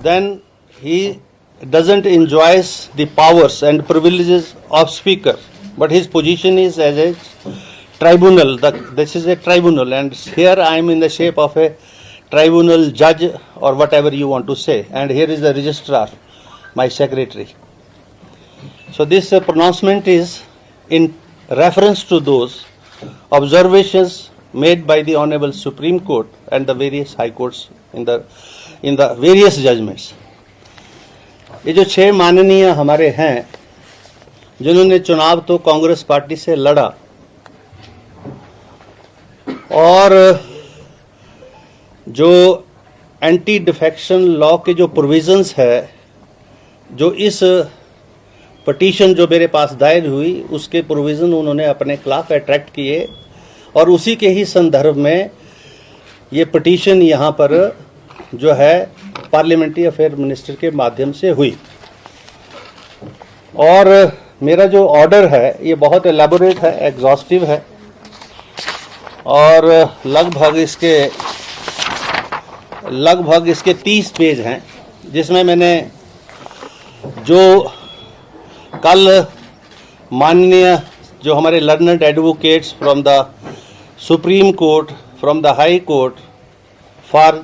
then he doesn't enjoys the powers and privileges of speaker, but his position is as a tribunal. This is a tribunal, and here I am in the shape of a tribunal judge or whatever you want to say, and here is the registrar, my secretary. So this pronouncement is in reference to those observations made by the Honorable Supreme Court and the various high courts in the various judgments. ये जो 6 माननीय हमारे हैं जिन्होंने चुनाव तो Congress party से लड़ा और जो एंटी डिफेक्शन लॉ के जो प्रोविजंस है, जो इस पटिशन जो मेरे पास दायर हुई उसके प्रोविजन उन्होंने अपने खिलाफ अट्रैक्ट किए और उसी के ही संदर्भ में ये पटिशन यहाँ पर जो है पार्लियामेंट्री अफेयर मिनिस्टर के माध्यम से हुई। और मेरा जो ऑर्डर है ये बहुत एलैबोरेट है, एग्जॉस्टिव है और लगभग इसके 30 पेज हैं, जिसमें मैंने जो कल माननीय जो हमारे learned advocates from the supreme court, from the high court for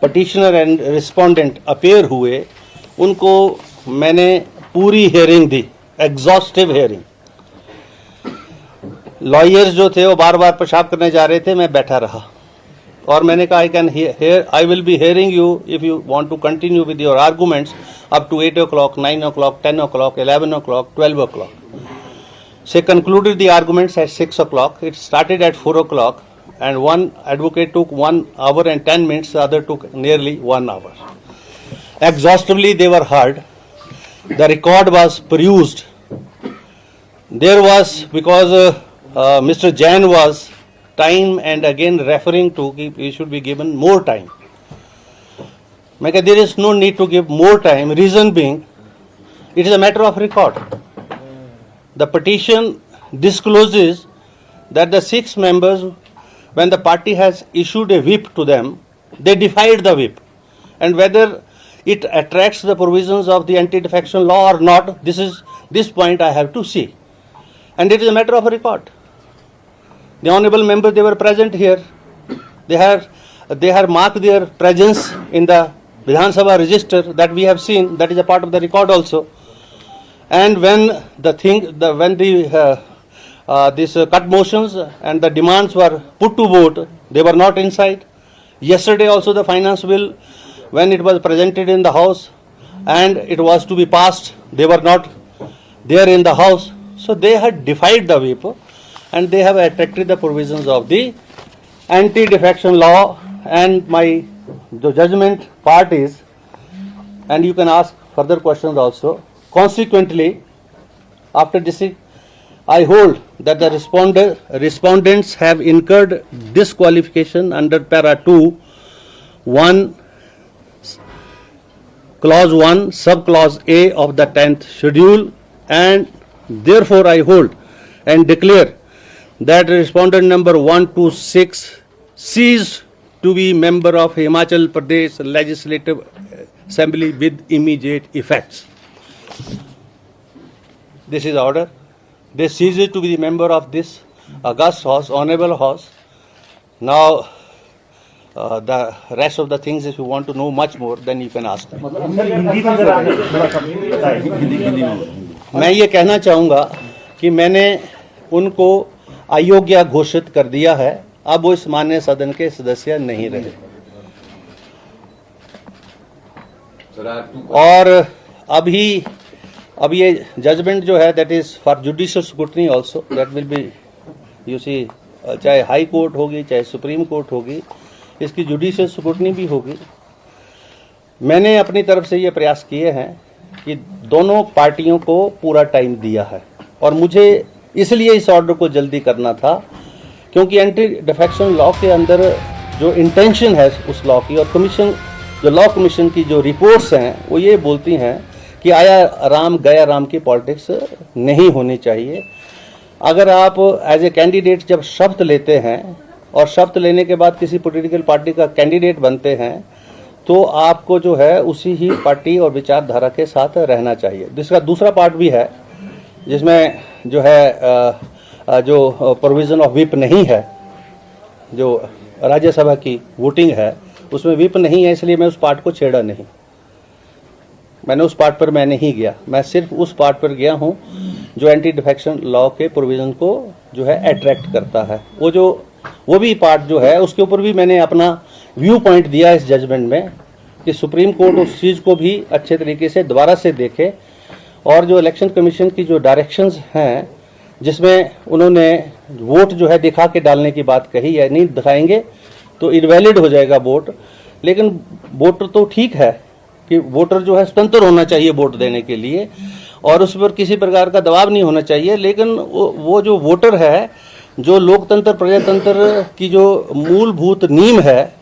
petitioner and respondent appear हुए, उनको मैंने पूरी हियरिंग दी, एग्जॉस्टिव हियरिंग। लॉयर्स जो थे वो बार बार पेशाब करने जा रहे थे, मैं बैठा रहा और मैंने कहा I will be hearing you if you want to continue with your arguments up to 8 o'clock, 9 o'clock, 10 o'clock, 11 o'clock, 12 o'clock. She concluded the arguments at 6 o'clock. It started at 4 o'clock, and one advocate took 1 hour and 10 minutes, the other took nearly 1 hour. Exhaustively they were heard. The record was perused. There was, because Mr. Jain was time and again referring to he should be given more time. There is no need to give more time. Reason being, it is a matter of record. The petition discloses that the 6 members, when the party has issued a whip to them, they defied the whip, and whether it attracts the provisions of the anti-defection law or not, this point I have to see, and it is a matter of record. The honourable members, they were present here. They have marked their presence in the Vidhan Sabha register that we have seen. That is a part of the record also. And when these cut motions and the demands were put to vote, they were not inside. Yesterday also the finance bill, when it was presented in the house and it was to be passed, they were not there in the house. So they had defied the whip and they have attracted the provisions of the anti-defection law. And the judgment part is, and you can ask further questions also. Consequently, after this, I hold that the respondents have incurred disqualification under para 2, 1, clause 1, subclause A of the 10th schedule, and therefore I hold and declare that respondent number 126 ceased to be member of Himachal Pradesh Legislative Assembly with immediate effects. This is order. They ceased to be the member of this august house, honorable house. Now, the rest of the things, if you want to know much more, then you can ask them. मैं ये कहना चाहूँगा कि मैंने उनको अयोग्य घोषित कर दिया है, अब वो इस माननीय सदन के सदस्य नहीं रहे। और अब ये जजमेंट जो है, that is for judicial scrutiny also, that will be, you see, चाहे हाई कोर्ट होगी चाहे सुप्रीम कोर्ट होगी, इसकी जुडिशियल स्क्रूटनी भी होगी। मैंने अपनी तरफ से ये प्रयास किए हैं कि दोनों पार्टियों को पूरा टाइम दिया है, और मुझे इसलिए इस ऑर्डर को जल्दी करना था क्योंकि एंटी डिफेक्शन लॉ के अंदर जो इंटेंशन है उस लॉ की, और कमीशन, जो लॉ कमीशन की जो रिपोर्ट्स हैं वो ये बोलती हैं कि आया राम गया राम की पॉलिटिक्स नहीं होनी चाहिए। अगर आप एज ए कैंडिडेट जब शपथ लेते हैं और शपथ लेने के बाद किसी पॉलिटिकल पार्टी का कैंडिडेट बनते हैं, तो आपको जो है उसी ही पार्टी और विचारधारा के साथ रहना चाहिए। इसका दूसरा पार्ट भी है जिसमें जो है जो प्रोविज़न ऑफ व्हिप नहीं है, जो राज्यसभा की वोटिंग है उसमें व्हिप नहीं है, इसलिए मैं उस पार्ट को छेड़ा नहीं। मैंने उस पार्ट पर मैं नहीं गया, मैं सिर्फ उस पार्ट पर गया हूं जो एंटी डिफेक्शन लॉ के प्रोविज़न को जो है अट्रैक्ट करता है। वो भी पार्ट जो है उसके ऊपर भी मैंने अपना व्यू पॉइंट दिया इस जजमेंट में कि सुप्रीम कोर्ट उस चीज़ को भी अच्छे तरीके से दोबारा से देखे, और जो इलेक्शन कमीशन की जो डायरेक्शंस हैं जिसमें उन्होंने वोट जो है दिखा के डालने की बात कही है, नहीं दिखाएंगे तो इनवैलिड हो जाएगा वोट। लेकिन वोटर तो ठीक है कि वोटर जो है स्वतंत्र होना चाहिए वोट देने के लिए और उस पर किसी प्रकार का दबाव नहीं होना चाहिए, लेकिन वो जो वोटर है, जो लोकतंत्र प्रजातंत्र की जो मूलभूत नींव है,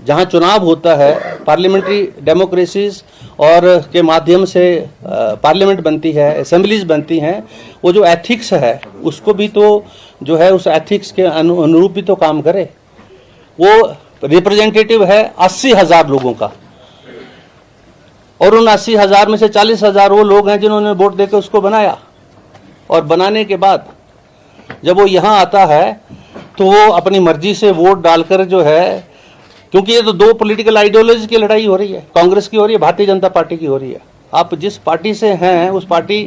जहां चुनाव होता है, पार्लियामेंट्री डेमोक्रेसीज और के माध्यम से पार्लियामेंट बनती है, असेंबलीज बनती हैं, वो जो एथिक्स है उसको भी तो जो है उस एथिक्स के अनुरूप भी तो काम करे। वो रिप्रेजेंटेटिव है 80,000 लोगों का, और उन 80,000 में से 40,000 वो लोग हैं जिन्होंने वोट देकर उसको बनाया, और बनाने के बाद जब वो यहाँ आता है तो वो अपनी मर्जी से वोट डालकर जो है, क्योंकि ये तो दो पॉलिटिकल आइडियोलॉजी की लड़ाई हो रही है, कांग्रेस की हो रही है, भारतीय जनता पार्टी की हो रही है। आप जिस पार्टी से हैं उस पार्टी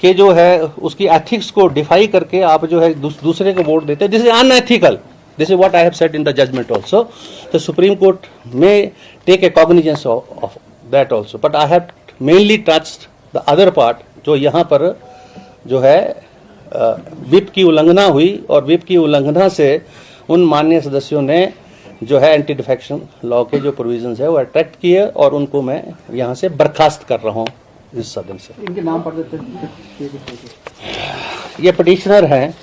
के जो है उसकी एथिक्स को डिफाई करके आप जो है दूसरे को वोट देते हैं, this is unethical. This is what I have said in the judgement also. The supreme court में take a cognizance of that also, but I have mainly touched the other part, जो यहाँ पर जो है whip की उल्लंघना हुई, और व्हिप की उल्लंघना से उन माननीय सदस्यों ने जो है एंटी डिफेक्शन लॉ के जो प्रोविजंस है वो अट्रैक्ट किए, और उनको मैं यहाँ से बर्खास्त कर रहा हूँ इस सदन से। इनके नाम पढ़ देते हैं। ये पिटिशनर हैं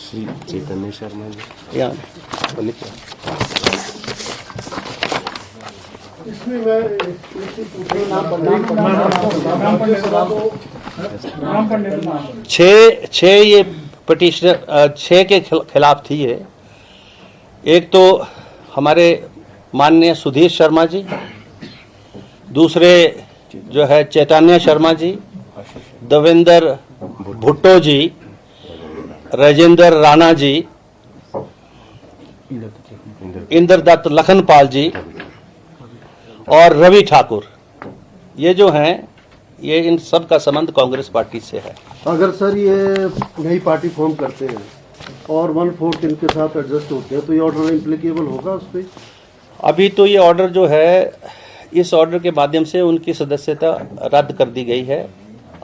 श्री चैतन्य शर्मा जी। यहाँ बोलिए। इसमें मैं नाम पढ़ने छः ये पिटिशनर 6 के खिलाफ थी ये। एक तो हमारे माननीय सुधीर शर्मा जी, दूसरे जो है चैतन्य शर्मा जी, देवेंद्र भुट्टो जी, राजेंद्र राणा जी, इंद्रदत्त लखनपाल जी और रवि ठाकुर, ये जो हैं ये इन सब का संबंध कांग्रेस पार्टी से है। अगर सर ये नई पार्टी फॉर्म करते हैं और 1/4 इनके साथ एडजस्ट होते हैं तो ये ऑर्डर इम्प्लीकेबल होगा उस पर? अभी तो ये ऑर्डर जो है, इस ऑर्डर के माध्यम से उनकी सदस्यता रद्द कर दी गई है।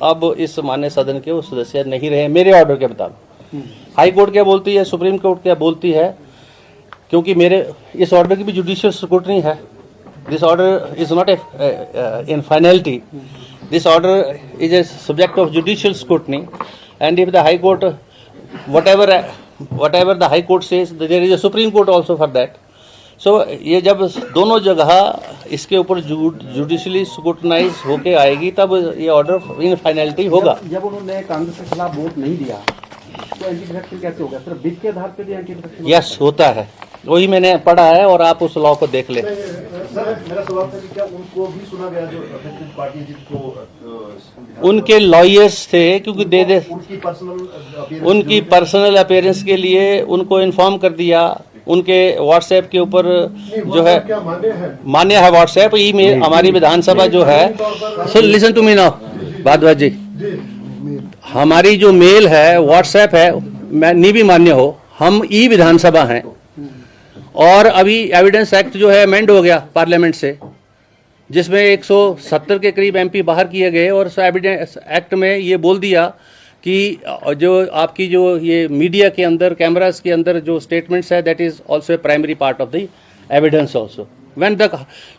अब इस मान्य सदन के वो सदस्य नहीं रहे मेरे ऑर्डर के मुताबिक। हाई कोर्ट क्या बोलती है, सुप्रीम कोर्ट क्या बोलती है, क्योंकि मेरे इस ऑर्डर की भी जुडिशियल स्क्रूटनी है। This order is not in finality, this order is a subject of judicial scrutiny, and if the high court whatever the high court says, there is a supreme court also for that. So ये जब दोनों जगह इसके ऊपर judicially scrutinise होके आएगी तब ये ऑर्डर इन फाइनलिटी होगा। जब उन्होंने कांग्रेस के खिलाफ वोट नहीं दिया तो एंटी डिफेक्शन कैसे होगा? सिर्फ व्हिप के आधार पर एंटी डिफेक्शन? यस, होता है, वही मैंने पढ़ा है, और आप उस लॉ को देख लें। मेरा सवाल था कि क्या उनको भी सुना गया जो अफेक्टेड पार्टी जिनको उनके लॉयर्स थे, क्योंकि उनकी उनकी पर्सनल अपीयरेंस के लिए उनको इन्फॉर्म कर दिया। उनके व्हाट्सएप के ऊपर जो है क्या मान्य है व्हाट्सएप, ईमेल। हमारी विधानसभा जो है, so listen to me now Bhardwaj ji, हमारी जो मेल है व्हाट्सएप है, मैं नहीं भी मान्य हो, हम ई विधानसभा हैं, और अभी एविडेंस एक्ट जो है अमेंड हो गया पार्लियामेंट से, जिसमें 170 के करीब एमपी बाहर किए गए, और उस एविडेंस एक्ट में ये बोल दिया कि जो आपकी जो ये मीडिया के अंदर, कैमरास के अंदर जो स्टेटमेंट्स है, that is also a primary part of the evidence also. When the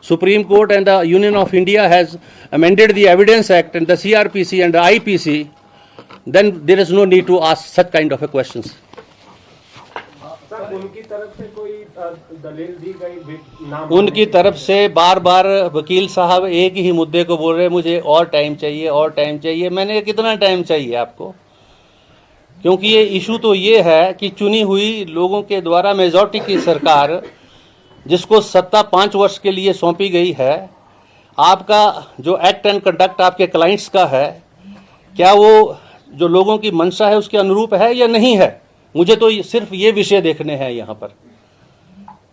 Supreme Court and the Union of India has amended the Evidence Act and the CRPC and the IPC, then there is no need to ask such kind of a questions. उनकी तरफ से कोई दलील दी गई? उनकी तरफ से बार बार वकील साहब एक ही मुद्दे को बोल रहे हैं, मुझे और टाइम चाहिए, और टाइम चाहिए। मैंने कितना टाइम चाहिए आपको? क्योंकि ये इशू तो ये है कि चुनी हुई लोगों के द्वारा मेजॉरिटी की सरकार जिसको सत्ता 5 वर्ष के लिए सौंपी गई है, आपका जो एक्ट एंड कंडक्ट आपके क्लाइंट्स का है, क्या वो जो लोगों की मंशा है उसके अनुरूप है या नहीं है? मुझे तो सिर्फ ये विषय देखने हैं यहाँ पर।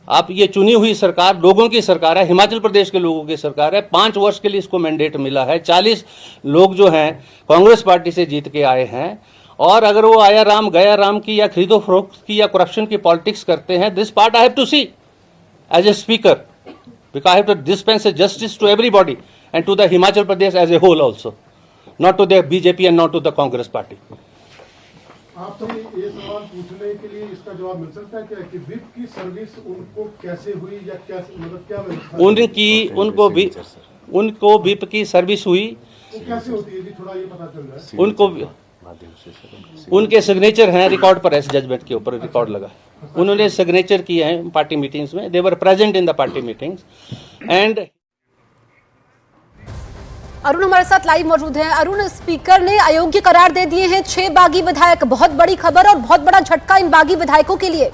आप ये चुनी हुई सरकार लोगों की सरकार है, हिमाचल प्रदेश के लोगों की सरकार है। 5 वर्ष के लिए इसको मैंडेट मिला है। 40 लोग जो हैं कांग्रेस पार्टी से जीत के आए हैं, और अगर वो आया राम गया राम की या खरीदो फरोख्त की या करप्शन की पॉलिटिक्स करते हैं, this part I have to see as a speaker, because I have to dispense justice to everybody and to the Himachal Pradesh as a whole also, not to the BJP and not to the Congress party. आपसे ये सवाल पूछने के लिए इसका जवाब मिल सकता है क्या कि विप की सर्विस उनको कैसे हुई या कैसे, मतलब क्या व्यवस्था? उनको विप की सर्विस हुई, वो कैसे होती है जी, थोड़ा ये पता चल रहा है। उनको उनके सिग्नेचर हैं रिकॉर्ड पर, ऐसे जजमेंट के ऊपर रिकॉर्ड लगा, उन्होंने सिग्नेचर किए हैं पार्टी मीटिंग्स में, they were present in the party meetings and. Arun हमारे साथ लाइव मौजूद हैं। अरुण, स्पीकर ने अयोग्य करार दे दिए हैं 6 बागी विधायक, बहुत बड़ी खबर और बहुत बड़ा झटका इन बागी विधायकों के लिए।